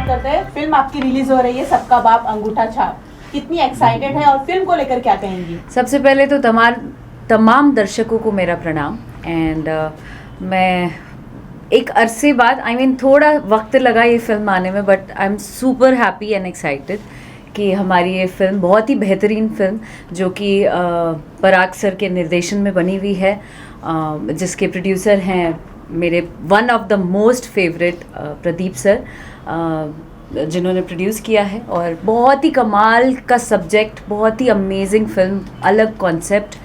बात करते हैं। फिल्म आपकी रिलीज हो रही है सबका बाप अंगूठा छाप, कितनी एक्साइटेड है और फिल्म को लेकर क्या कहेंगी? सबसे पहले तो तमाम दर्शकों को मेरा प्रणाम। एंड मैं एक अरसे बाद थोड़ा वक्त लगा ये फिल्म आने में, but I am super happy and excited कि हमारी ये फिल्म बहुत ही बेहतरीन फिल्म जो कि पराग सर के निर्देशन में बनी हुई है, जिसके प्रोड्यूसर हैं मेरे one of the most favourite Pradeep sir, जिन्होंने प्रोड्यूस किया है। और बहुत ही कमाल का सब्जेक्ट, बहुत ही अमेजिंग फिल्म, अलग कॉन्सेप्ट,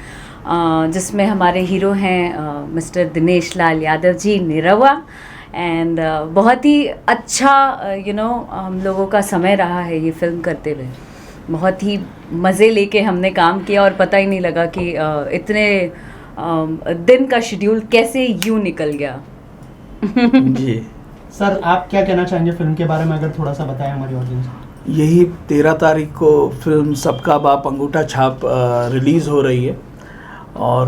जिसमें हमारे हीरो हैं मिस्टर दिनेश लाल यादव जी, निरहुआ। एंड बहुत ही अच्छा हम लोगों का समय रहा है ये फिल्म करते हुए। बहुत ही मज़े लेके हमने काम किया और पता ही नहीं लगा कि इतने दिन का शेड्यूल कैसे यूं निकल गया। जी सर, आप क्या कहना चाहेंगे फिल्म के बारे में, अगर थोड़ा सा बताएं हमारी ऑडियंस को। यही 13 तारीख को फिल्म सबका बाप अंगूठा छाप रिलीज़ हो रही है और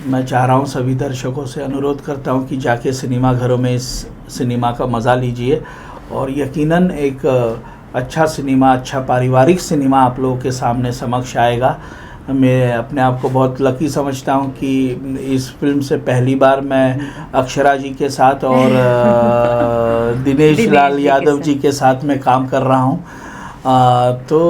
मैं चाह रहा हूँ सभी दर्शकों से अनुरोध करता हूँ कि जाके सिनेमा घरों में इस सिनेमा का मज़ा लीजिए। और यकीनन एक अच्छा सिनेमा, अच्छा पारिवारिक सिनेमा आप लोगों के सामने समक्ष आएगा। मैं अपने आप को बहुत लकी समझता हूँ कि इस फिल्म से पहली बार मैं अक्षरा जी के साथ और दिनेश लाल यादव जी के साथ में काम कर रहा हूँ। तो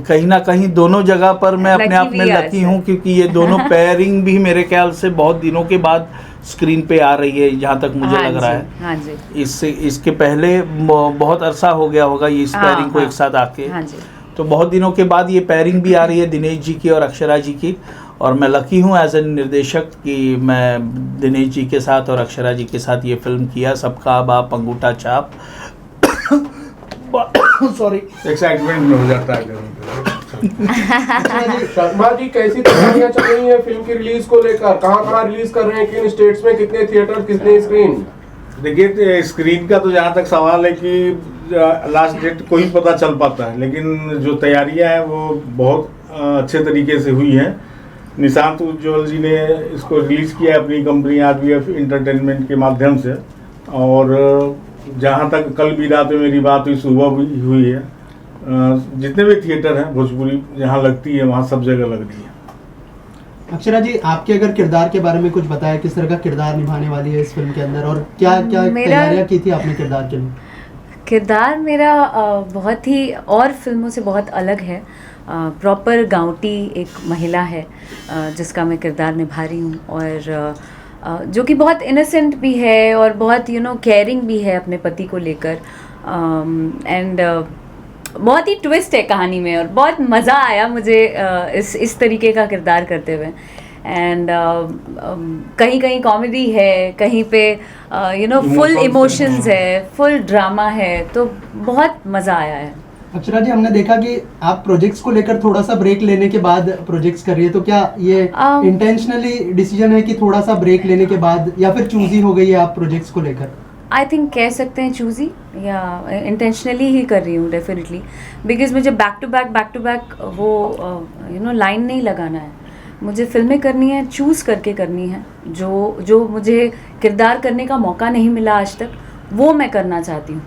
कहीं ना कहीं दोनों जगह पर मैं अपने आप में लकी हूँ, क्योंकि ये दोनों पेयरिंग भी मेरे ख्याल से बहुत दिनों के बाद स्क्रीन पे आ रही है, जहाँ तक मुझे लग रहा है। हाँ जी। इसके पहले बहुत अरसा हो गया होगा ये इस पेयरिंग को एक साथ आके। हाँ जी। तो बहुत दिनों के बाद ये पेयरिंग भी आ रही है दिनेश जी की और अक्षरा जी की। और मैं लकी हूँ एज ए निर्देशक कि मैं दिनेश जी के साथ और अक्षरा जी के साथ ये फिल्म किया, सबका बाप अंगूठा छाप। सॉरी, एक्साइटमेंट में हो जाता है। शर्मा जी, कैसी तैयारियां चल रही हैं फिल्म की रिलीज को लेकर? कहाँ रिलीज कर रहे हैं, किन स्टेट्स में, कितने थिएटर, कितने स्क्रीन? देखिए, स्क्रीन का तो जहाँ तक सवाल है कि लास्ट डेट को ही पता चल पाता है, लेकिन जो तैयारियां हैं वो बहुत अच्छे तरीके से हुई हैं। निशांत उज्ज्वल जी ने इसको रिलीज़ किया अपनी कंपनी RBF एंटरटेनमेंट के माध्यम से। और जहाँ तक कल भी रात में मेरी बात हुई, सुबह भी हुई है, जितने भी थिएटर हैं भोजपुरी जहाँ लगती है वहाँ सब जगह लग रही है। अक्षरा जी, आपके अगर किरदार के बारे में कुछ बताया, किस तरह का किरदार निभाने वाली है इस फिल्म के अंदर, और क्या क्या तैयारियां की थी आपने किरदार के लिए? किरदार मेरा बहुत ही और फिल्मों से बहुत अलग है। प्रॉपर गाँवटी एक महिला है जिसका मैं किरदार निभा रही हूँ, और जो कि बहुत इनोसेंट भी है और बहुत केयरिंग भी है अपने पति को लेकर। एंड बहुत ही ट्विस्ट है कहानी में और बहुत मज़ा आया मुझे इस तरीके का किरदार करते हुए। एंड कहीं कहीं कॉमेडी है, कहीं पे फुल इमोशंस है, फुल ड्रामा है, तो बहुत मज़ा आया है। अक्षरा जी, हमने देखा कि आप प्रोजेक्ट्स को लेकर थोड़ा सा ब्रेक लेने के बाद प्रोजेक्ट्स कर रही है, तो क्या ये इंटेंशनली डिसीजन है कि थोड़ा सा ब्रेक लेने के बाद, या फिर चूजी हो गई है आप प्रोजेक्ट्स को लेकर? आई थिंक कह सकते हैं चूजी, या इंटेंशनली ही कर रही हूँ डेफिनेटली, बिकॉज मुझे बैक टू बैक वो लाइन नहीं लगाना है। मुझे फिल्में करनी है, चूज़ करके करनी है। जो मुझे किरदार करने का मौका नहीं मिला आज तक, वो मैं करना चाहती हूँ।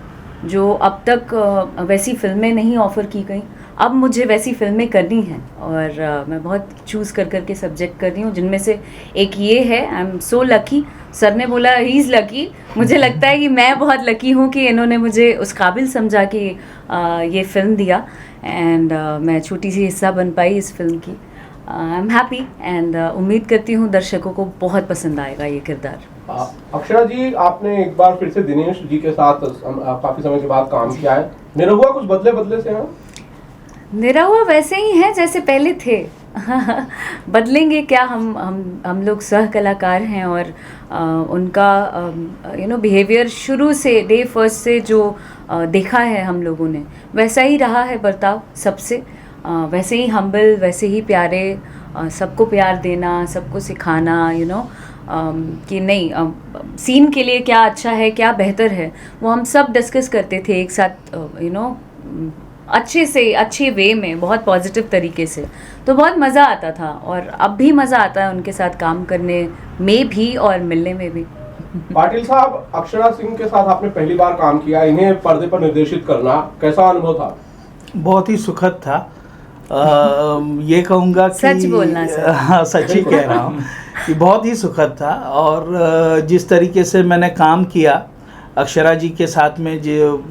जो अब तक वैसी फिल्में नहीं ऑफ़र की गई, अब मुझे वैसी फिल्में करनी हैं। और मैं बहुत चूज़ कर के सब्जेक्ट कर रही हूँ, जिनमें से एक ये है। I am so lucky. Sir ने बोला ही इज़ लकी, मुझे लगता है कि मैं बहुत लकी हूँ कि इन्होंने मुझे उस काबिल समझा कि ये फ़िल्म दिया। एंड मैं छोटी सी हिस्सा बन पाई इस फिल्म की। आई एम हैप्पी एंड उम्मीद करती हूँ दर्शकों को बहुत पसंद आएगा ये किरदार। अक्षरा जी, आपने एक बार फिर से दिनेश जी के साथ काफी समय के बाद काम किया है। निरहुआ कुछ बदले से हैं? निरहुआ वैसे ही हैं जैसे पहले थे। बदलेंगे क्या, हम लोग सह कलाकार हैं और उनका बिहेवियर शुरू से, डे फर्स्ट से जो देखा है हम लोगों ने, वैसा ही रहा है बर्ताव सबसे। वैसे ही हम्बल, वैसे ही प्यारे, सबको प्यार देना, सबको सिखाना, कि नहीं सीन के लिए क्या अच्छा है, क्या बेहतर है, वो हम सब डिस्कस करते थे एक साथ, अच्छे वे में, बहुत पॉजिटिव तरीके से। तो बहुत मज़ा आता था और अब भी मज़ा आता है उनके साथ काम करने में भी और मिलने में भी। पाटिल साहब, अक्षरा सिंह के साथ आपने पहली बार काम किया, इन्हें पर्दे पर निर्देशित करना कैसा अनुभव था? बहुत ही सुखद था। ये कहूँगा कि सच बोलना सर। हाँ, सच ही कह रहा हूँ कि बहुत ही सुखद था। और जिस तरीके से मैंने काम किया अक्षरा जी के साथ में, जो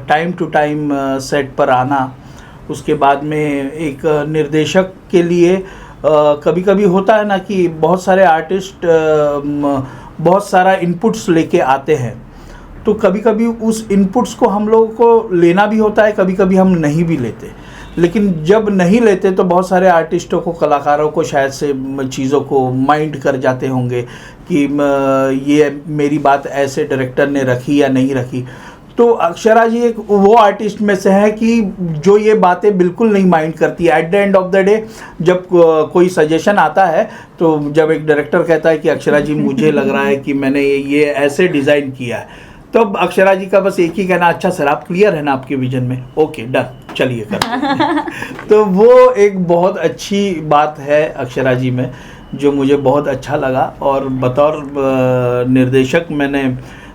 टाइम टू टाइम सेट पर आना, उसके बाद में एक निर्देशक के लिए कभी कभी होता है ना कि बहुत सारे आर्टिस्ट बहुत सारा इनपुट्स लेके आते हैं, तो कभी कभी उस इनपुट्स को हम लोगों को लेना भी होता है, कभी कभी हम नहीं भी लेते। लेकिन जब नहीं लेते तो बहुत सारे आर्टिस्टों को, कलाकारों को शायद से चीज़ों को माइंड कर जाते होंगे कि ये मेरी बात ऐसे डायरेक्टर ने रखी या नहीं रखी। तो अक्षरा जी एक वो आर्टिस्ट में से है कि जो ये बातें बिल्कुल नहीं माइंड करती। At the end of the day जब कोई सजेशन आता है, तो जब एक डायरेक्टर कहता है कि अक्षरा जी मुझे लग रहा है कि मैंने ये ऐसे डिज़ाइन किया है, तो अब अक्षरा जी का बस एक ही कहना, अच्छा सर आप क्लियर है ना आपके विजन में, ओके डन, चलिए कर। तो वो एक बहुत अच्छी बात है अक्षरा जी में, जो मुझे बहुत अच्छा लगा। और बतौर निर्देशक मैंने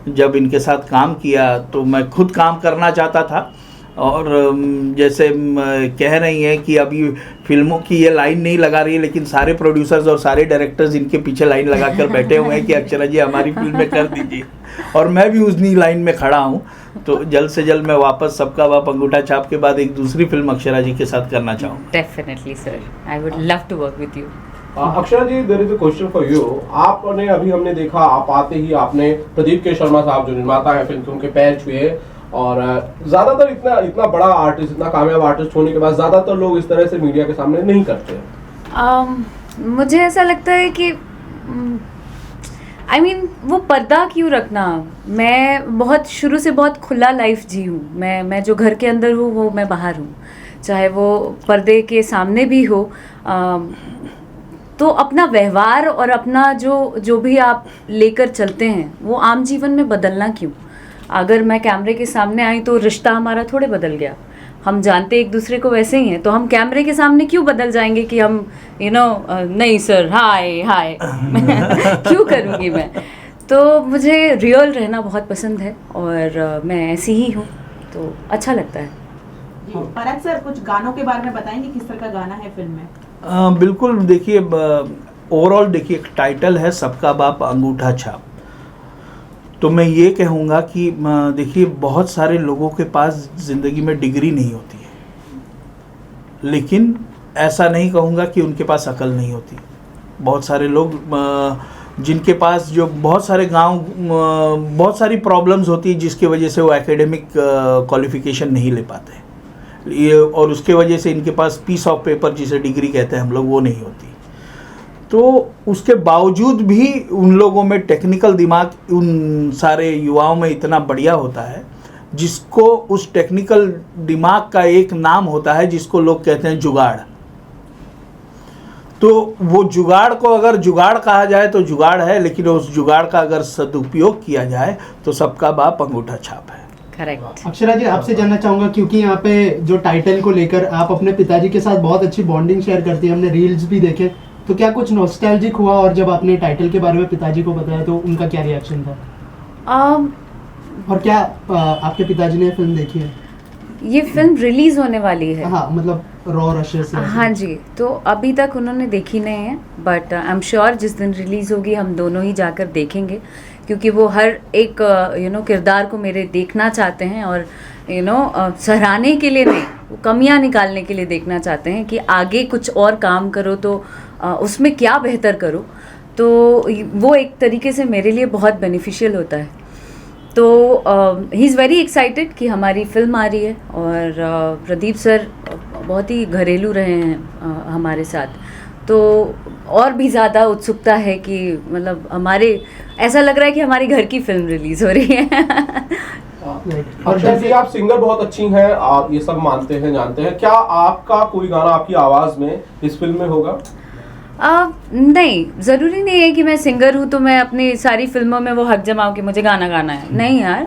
जब इनके साथ काम किया तो मैं खुद काम करना चाहता था। और जैसे कह रही हैं कि अभी फिल्मों की ये लाइन नहीं लगा रही है, लेकिन सारे प्रोड्यूसर्स और सारे डायरेक्टर्स इनके पीछे लाइन लगाकर बैठे हुए हैं कि अक्षरा जी हमारी फिल्म में कर दीजिए। और मैं भी उसी लाइन में खड़ा हूँ। तो जल्द से जल्द मैं वापस सबका बाप अंगूठा छाप के बाद एक दूसरी फिल्म अक्षरा जी के साथ करना चाहूँगा। Definitely sir, I would love to work with you. Akshara ji, there is a question for you. आपने अभी हमने देखा, आप आते ही आपने प्रदीप के शर्मा साहब जो निर्माता हैं फिल्म के, उनके पैर छुए। और ज्यादातर इतना बड़ा आर्टिस्ट, इतना कामयाब आर्टिस्ट होने के बाद ज्यादातर लोग इस तरह से मीडिया के सामने नहीं करते। मुझे ऐसा लगता है कि I mean, वो पर्दा क्यों रखना। मैं बहुत शुरू से बहुत खुला लाइफ जी हूँ। मैं जो घर के अंदर हूँ वो मैं बाहर हूँ, चाहे वो पर्दे के सामने भी हो। तो अपना व्यवहार और अपना जो भी आप लेकर चलते हैं वो आम जीवन में बदलना क्यों। अगर मैं कैमरे के सामने आई तो रिश्ता हमारा थोड़े बदल गया। हम जानते एक दूसरे को वैसे ही हैं, तो हम कैमरे के सामने क्यों बदल जाएंगे कि हम नहीं सर हाय हाय क्यों करूँगी मैं। तो मुझे रियल रहना बहुत पसंद है और मैं ऐसी ही हूँ, तो अच्छा लगता है। फरहत सर, कुछ गानों के बारे में बताएंगे, किस तरह का गाना है फिल्म में? बिल्कुल, देखिए ओवरऑल देखिए एक टाइटल है सबका बाप अंगूठा छाप। तो मैं ये कहूँगा कि देखिए बहुत सारे लोगों के पास ज़िंदगी में डिग्री नहीं होती है, लेकिन ऐसा नहीं कहूँगा कि उनके पास अकल नहीं होती। बहुत सारे लोग जिनके पास जो बहुत सारे गांव बहुत सारी प्रॉब्लम्स होती है जिसकी वजह से वो एकेडमिक क्वालिफिकेशन नहीं ले पाते ये, और उसके वजह से इनके पास पीस ऑफ पेपर जिसे डिग्री कहते हैं हम लोग, वो नहीं होती। तो उसके बावजूद भी उन लोगों में टेक्निकल दिमाग उन सारे युवाओं में इतना बढ़िया होता है, जिसको उस टेक्निकल दिमाग का एक नाम होता है जिसको लोग कहते हैं जुगाड़। तो वो जुगाड़ को अगर जुगाड़ कहा जाए तो जुगाड़ है, लेकिन उस जुगाड़ का अगर सदुपयोग किया जाए तो सबका बाप अंगूठा छाप है। करेक्ट। अक्षरा जी, आपसे जानना चाहूंगा, क्योंकि यहाँ पे जो टाइटल को लेकर आप अपने पिताजी के साथ बहुत अच्छी बॉन्डिंग शेयर करती हैं, हमने रील्स भी देखे, तो क्या कुछ नॉस्टैल्जिक हुआ? और जब आपने टाइटल के बारे में पिताजी को बताया तो उनका क्या रिएक्शन था? और क्या आपके पिताजी ने फिल्म देखी है? ये फिल्म रिलीज होने वाली है। हाँ, मतलब रॉ रशेस से। हाँ जी, तो अभी तक उन्होंने देखी नहीं है, बट आई एम श्योर जिस दिन रिलीज़ होगी हम दोनों ही जाकर देखेंगे, क्योंकि वो हर एक किरदार को मेरे देखना चाहते हैं और सराहने के लिए नहीं, वो कमियां निकालने के लिए देखना चाहते हैं कि आगे कुछ और काम करो तो उसमें क्या बेहतर करो। तो वो एक तरीके से मेरे लिए बहुत बेनिफिशियल होता है। तो ही इज़ वेरी एक्साइटेड कि हमारी फिल्म आ रही है, और प्रदीप सर बहुत ही घरेलू रहे हैं हमारे साथ, तो और भी ज़्यादा उत्सुकता है कि मतलब ऐसा लग रहा है कि हमारी घर की फिल्म रिलीज़ हो रही है। और जैसे आप सिंगर बहुत अच्छी हैं, आप ये सब मानते हैं, जानते हैं, क्या आपका कोई गाना आपकी आवाज़ में इस फिल्म में होगा? नहीं, ज़रूरी नहीं है कि मैं सिंगर हूँ तो मैं अपनी सारी फिल्मों में वो हक जमाऊँ कि मुझे गाना गाना है। नहीं यार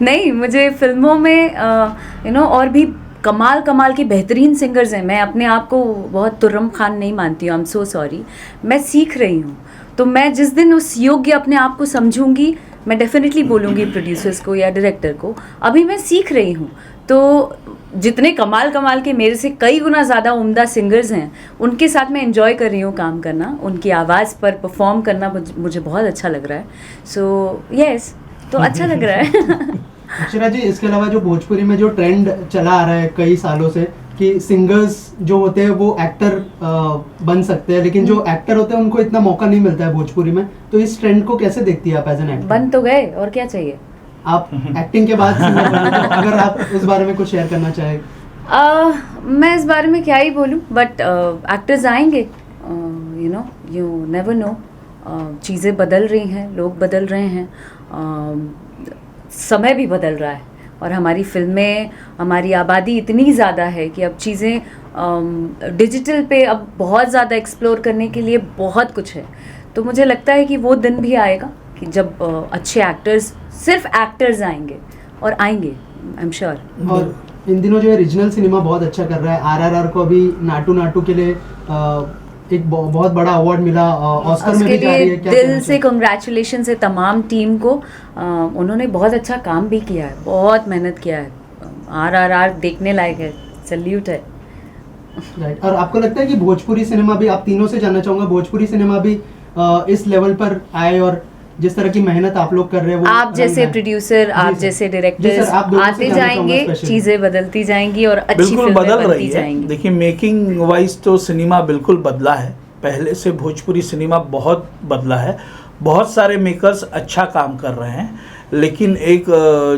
नहीं, मुझे फिल्मों में और भी कमाल की बेहतरीन सिंगर्स हैं। मैं अपने आप को बहुत तुर्रम खान नहीं मानती हूँ, आई एम सो सॉरी, मैं सीख रही हूँ। तो मैं जिस दिन उस योग्य अपने आप को समझूंगी, मैं डेफिनेटली बोलूँगी प्रोड्यूसर्स को या डायरेक्टर को, अभी मैं सीख रही हूँ। तो जितने कमाल के मेरे से कई गुना ज़्यादा उम्दा सिंगर्स हैं, उनके साथ मैं एंजॉय कर रही हूँ काम करना, उनकी आवाज़ पर परफॉर्म करना मुझे बहुत अच्छा लग रहा है। सो यस, तो अच्छा लग रहा है। अक्षरा जी, इसके अलावा जो भोजपुरी में जो ट्रेंड चला आ रहा है कई सालों से कि सिंगर्स जो होते हैं वो एक्टर बन सकते हैं, लेकिन जो एक्टर होते हैं उनको इतना मौका नहीं मिलता है भोजपुरी में, तो इस ट्रेंड को कैसे देखती है आप एज एन एक्टर? बन तो गए, और क्या चाहिए। आप एक्टिंग के बाद सिंगर बने, तो अगर आप उस बारे में कुछ शेयर करना चाहें। मैं इस बारे में क्या ही बोलूँ, बट एक्टर्स आएंगे, यू नेवर नो। चीज़ें बदल रही हैं, लोग बदल रहे हैं, समय भी बदल रहा है, और हमारी फिल्में, हमारी आबादी इतनी ज़्यादा है कि अब चीज़ें डिजिटल पे अब बहुत ज़्यादा एक्सप्लोर करने के लिए बहुत कुछ है। तो मुझे लगता है कि वो दिन भी आएगा कि जब अच्छे एक्टर्स, सिर्फ एक्टर्स आएंगे, और आएंगे, आई एम श्योर। और इन दिनों जो है रीजनल सिनेमा बहुत अच्छा कर रहा है। आरआरआर को अभी नाटू के लिए एक बहुत बड़ा अवार्ड मिला, ऑस्कर में भी जा रही है। क्या दिल से कांग्रेचुलेशन है तमाम टीम को। उन्होंने बहुत अच्छा काम भी किया है, बहुत मेहनत किया है। आरआरआर देखने लायक है, सैल्यूट है। राइट। और आपको लगता है कि भोजपुरी सिनेमा भी, आप तीनों से जानना चाहूंगा, भोजपुरी सिनेमा भी इस लेवल पर आए, और जिस तरह की मेहनत आप लोग कर रहे हैं वो आप जैसे प्रोड्यूसर, आप जैसे डायरेक्टर्स आते जाएंगे, चीजें बदलती जाएंगी और अच्छी बिल्कुल फिल्में बदल बनती रही है। जाएंगी। देखिए, मेकिंग वाइज तो सिनेमा बिल्कुल बदला है, पहले से भोजपुरी सिनेमा बहुत बदला है। बहुत सारे मेकर्स अच्छा काम कर रहे हैं, लेकिन एक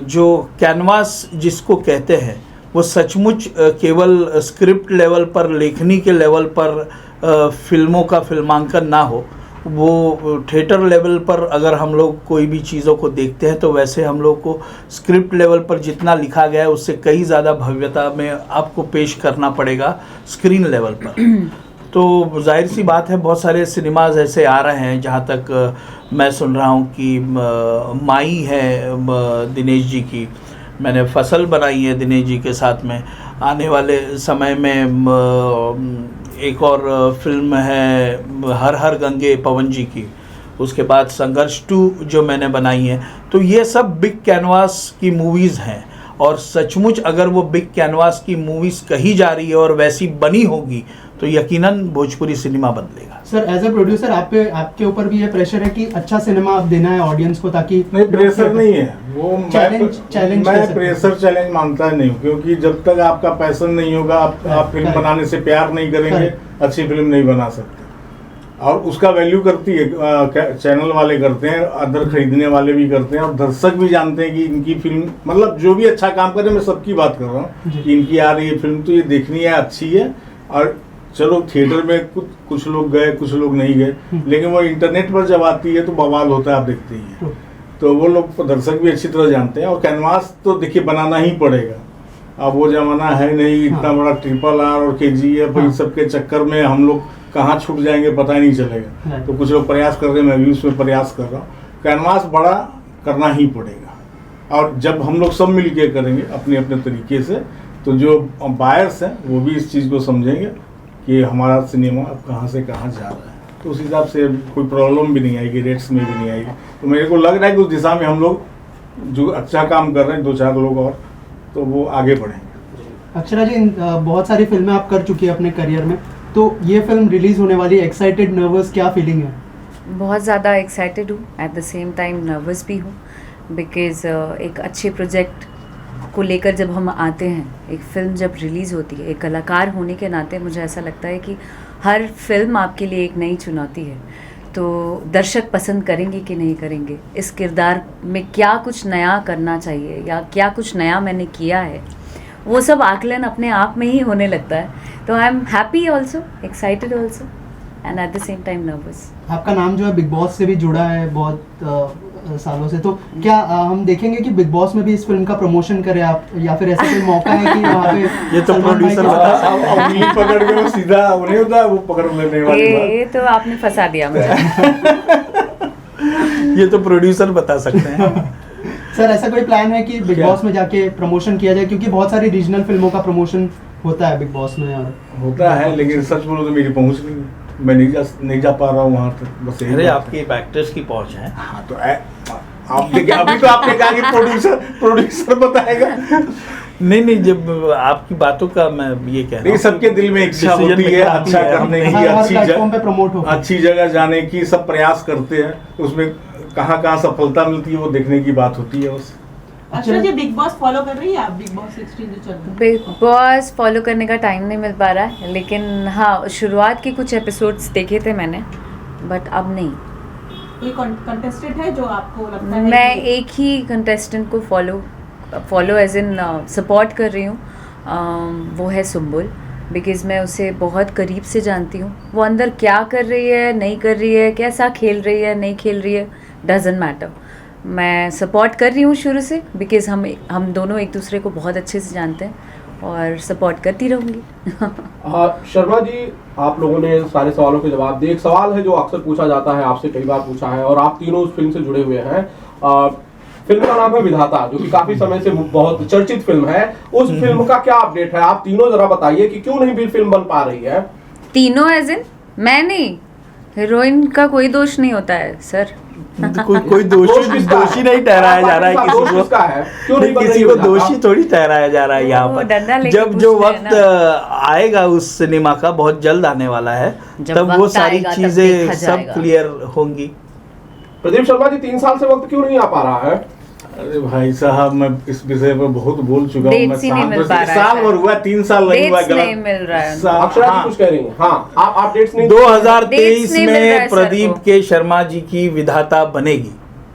जो कैनवास जिसको कहते हैं वो सचमुच केवल स्क्रिप्ट लेवल पर, लेखनी के लेवल पर फिल्मों का फिल्मांकन ना हो, वो थिएटर लेवल पर अगर हम लोग कोई भी चीज़ों को देखते हैं तो वैसे हम लोग को स्क्रिप्ट लेवल पर जितना लिखा गया है उससे कई ज़्यादा भव्यता में आपको पेश करना पड़ेगा स्क्रीन लेवल पर। तो जाहिर सी बात है, बहुत सारे सिनेमाज ऐसे आ रहे हैं, जहाँ तक मैं सुन रहा हूँ कि माई है दिनेश जी की, मैंने फसल बनाई है दिनेश जी के साथ में। आने वाले समय में एक और फिल्म है हर हर गंगे पवन जी की, उसके बाद संघर्ष 2 जो मैंने बनाई है। तो ये सब बिग कैनवास की मूवीज़ हैं, और सचमुच अगर वो बिग कैनवास की मूवीज़ कही जा रही है और वैसी बनी होगी तो यकीनन भोजपुरी सिनेमा बदलेगा। सर, एज ए प्रोड्यूसर आपके ऊपर भी ये प्रेशर है कि अच्छा सिनेमा देना है ऑडियंस को, ताकि नहीं, प्रेशर नहीं है वो। चैलेंज मैं प्रेशर चैलेंज मानता नहीं हूँ, क्योंकि जब तक आपका पैशन नहीं होगा, आप फिल्म बनाने से प्यार नहीं करेंगे, अच्छी फिल्म नहीं बना सकते। और उसका वैल्यू करती है, चैनल वाले करते हैं, अदर खरीदने वाले भी करते हैं, और दर्शक भी जानते हैं कि इनकी फिल्म, मतलब जो भी अच्छा काम करे, मैं सबकी बात कर रहा हूँ कि इनकी आ रही है फिल्म तो ये देखनी है, अच्छी है। और चलो थिएटर में कुछ लोग गए, कुछ लोग नहीं गए, लेकिन वो इंटरनेट पर जब आती है तो बवाल होता है, आप देखते ही हैं। तो वो लोग, दर्शक भी अच्छी तरह जानते हैं। और कैनवास तो देखिए बनाना ही पड़ेगा, अब वो जमाना है नहीं, इतना बड़ा RRR और KGF इन सब के चक्कर में हम लोग कहाँ छूट जाएंगे पता ही नहीं चलेगा। तो कुछ लोग प्रयास कर रहे हैं, मैं भी उसमें प्रयास कर रहा हूँ। कैनवास बड़ा करना ही पड़ेगा, और जब हम लोग सब मिल के करेंगे अपने अपने तरीके से, तो जो बायर्स हैं वो भी इस चीज़ को समझेंगे कि हमारा सिनेमा अब कहाँ से कहाँ जा रहा है। तो उस हिसाब से कोई प्रॉब्लम भी नहीं आएगी, रेट्स में भी नहीं आएगी। तो मेरे को लग रहा है कि उस दिशा में हम लोग जो अच्छा काम कर रहे हैं, 2-4 लोग और, तो वो आगे बढ़ेंगे। अक्षरा जी, बहुत सारी फिल्में आप कर चुकी है अपने करियर में, तो ये फिल्म रिलीज होने वाली, एक्साइटेड, नर्वस, क्या फीलिंग है? बहुत ज़्यादा एक्साइटेड हूँ, at the same time nervous भी हूँ, बिकॉज़ एक अच्छे प्रोजेक्ट को लेकर जब हम आते हैं, एक फ़िल्म जब रिलीज़ होती है, एक कलाकार होने के नाते मुझे ऐसा लगता है कि हर फिल्म आपके लिए एक नई चुनौती है। तो दर्शक पसंद करेंगे कि नहीं करेंगे, इस किरदार में क्या कुछ नया करना चाहिए या क्या कुछ नया मैंने किया है, वो सब आकलन अपने आप में ही होने लगता है। तो I am happy also, excited also, and at the same time nervous. आपका नाम जो है बिग बॉस से भी जुड़ा है बहुत सालों से, तो क्या हम देखेंगे कि बिग बॉस में भी इस फिल्म का प्रमोशन करें आप, या फिर ऐसा कोई मौका है कि वहाँ पे ये तो प्रोड्यूसर उंगली पकड़ के वो सीधा उन्हें होता है, वो पकड़ लेने वाली बात। ये तो आपने फंसा दिया मुझे। ये तो प्रोड्यूसर बता सकते हैं। सर, ऐसा कोई प्लान है कि बिग बॉस में जाके प्रमोशन किया जाए, क्योंकि बहुत सारी रीजनल फिल्मों का प्रमोशन होता है बिग बॉस में? और होता है, लेकिन सच बोलो तो मेरी पहुंच नहीं है। मैं नहीं जा पा रहा हूँ वहाँ तक, बस यही अरे बात है। आपकी एक्टर्स की पहुंच है। हाँ तो आप देखिए, अभी तो आपने कहा कि प्रोड्यूसर बताएगा। नहीं, जब आपकी बातों का मैं ये कह रहा नहीं, हूँ सबके दिल में इच्छा decision होती है making अच्छा आती है। करने की, हर प्लेटफॉर्म पे प्रमोट हो। अच्छी जगह जाने की, सब प्रयास करते हैं, उसमें कहाँ कहाँ सफलता मिलती है वो देखने की बात होती है बस। अक्षरा जी बिग बॉस फॉलो कर रही है आप? बिग बॉस 16 जो चल रहा है। बिग बॉस फॉलो करने का टाइम नहीं मिल पा रहा है, लेकिन हाँ शुरुआत के कुछ एपिसोड्स देखे थे मैंने, बट अब नहीं। कोई कंटेस्टेंट है जो आपको लगता है मैं कि- एक ही कंटेस्टेंट को फॉलो एज इन सपोर्ट कर रही हूँ, वो है सुम्बुल, बिकॉज़ मैं उसे बहुत करीब से जानती हूँ। वो अंदर क्या कर रही है, नहीं कर रही है, कैसा खेल रही है, नहीं खेल रही है, डजेंट मैटर। मैं सपोर्ट कर रही हूँ शुरू से, बिकॉज़ हम दोनों एक दूसरे को बहुत अच्छे से जानते हैं और सपोर्ट करती रहूँगी। शर्मा जी, आप लोगों ने सारे सवालों के जवाब दिए। एक सवाल है जो अक्सर पूछा जाता है, आपसे कई बार पूछा है, और आप तीनों उस फिल्म से जुड़े हुए हैं। फिल्म का नाम है विधाता, जो कि काफी समय से बहुत चर्चित फिल्म है। उस फिल्म का क्या अपडेट है? आप तीनों जरा बताइए कि क्यों नहीं भी फिल्म बन पा रही है। तीनों एज इन मैं नहीं, हीरोइन का कोई दोष नहीं होता है सर। कोई दोषी नहीं ठहराया जा रहा है दोष किसी किसका है? क्यों नहीं को, बन किसी रही को विधाता? दोषी थोड़ी ठहराया जा रहा है यहाँ वो डंडा पर। लेके जब पूछ जो रहे हैं वक्त आएगा उस सिनेमा का, बहुत जल्द आने वाला है, जब तब वो वक्त सारी आएगा तब चीजें देखा सब जाएगा। क्लियर होंगी। प्रदीप शर्मा जी, 3 साल से वक्त क्यों नहीं आ पा रहा है? अरे भाई साहब, मैं इस विषय पर बहुत बोल चुका हूँ। मैं Dates ही नहीं मिल बस पा रहा है साल शायद। भर हुआ, 3 साल नहीं हुआ, Dates नहीं मिल रहा है। अक्षरा जी कुछ कह रही हैं। हाँ, आप डेट्स नहीं 2023 Dates नहीं मिल रहा है में सर प्रदीप को। के शर्मा जी की विधाता बनेगी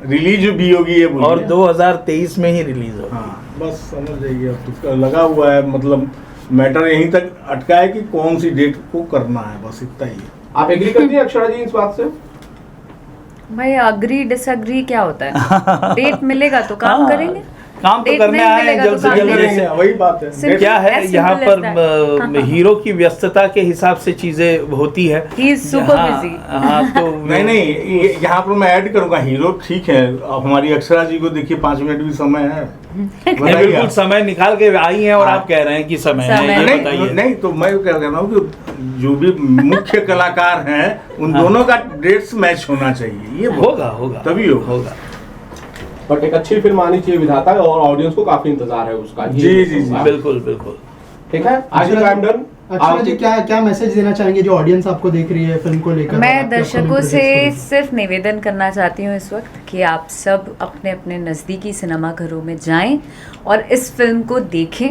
रिलीज भी होगी ये बोलिए। और 2023 में ही रिलीज होगी। हाँ बस समझ जाइए, अब तो लगा हुआ है, मतलब मैटर यहीं तक अटका है कि कौन सी डेट को करना है, बस इतना ही है। आप एग्री करती हैं अक्षरा जी इस बात से? भाई अग्री डिसअग्री क्या होता है? डेट मिलेगा तो काम हाँ, करेंगे। काम तो Date करने नहीं आए हैं मिलेगा जल्द तो से काम जल्द। नहीं जैसे करेंगे, वही बात है। Simple क्या है as यहाँ simple पर as that. हीरो की व्यस्तता के हिसाब से चीजें होती है। He is super हाँ, busy. हाँ तो नहीं, यहाँ पर मैं ऐड करूंगा, हीरो ठीक है, अब हमारी अक्षरा जी को देखिए 5 मिनट भी समय है। नहीं, बताइए बिल्कुल आप। समय निकाल के आई हैं और हाँ। आप कह रहे हैं कि समय है, समय ये है। बताइए। नहीं तो मैं क्या कह रहा हूँ कि जो भी मुख्य कलाकार हैं उन हाँ। दोनों का डेट्स मैच होना चाहिए, ये होगा तभी होगा। बट एक अच्छी फिल्म आनी चाहिए विधाता, और ऑडियंस को काफी इंतजार है उसका। जी, जी, जी, बिल्कुल बिल्कुल। ठीक है, आज का टाइम डन। अक्षरा जी, क्या मैसेज देना चाहेंगे जो ऑडियंस आपको देख रही है फिल्म को लेकर? और मैं आपके दर्शकों upcoming से projects को सिर्फ निवेदन करना चाहती हूँ इस वक्त कि आप सब अपने अपने नज़दीकी सिनेमा घरों में जाएं और इस फिल्म को देखें,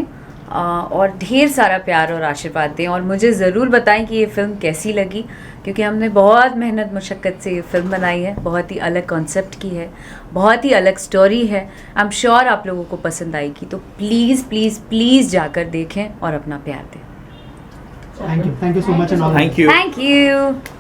और ढेर सारा प्यार और आशीर्वाद दें, और मुझे ज़रूर बताएं कि ये फ़िल्म कैसी लगी, क्योंकि हमने बहुत मेहनत मुशक्क़त से ये फ़िल्म बनाई है। बहुत ही अलग कॉन्सेप्ट की है, बहुत ही अलग स्टोरी है। आई एम श्योर आप लोगों को पसंद आएगी, तो प्लीज़ प्लीज़ प्लीज़ जाकर देखें और अपना प्यार दें। Thank you so much and all the best. Thank you. Thank you.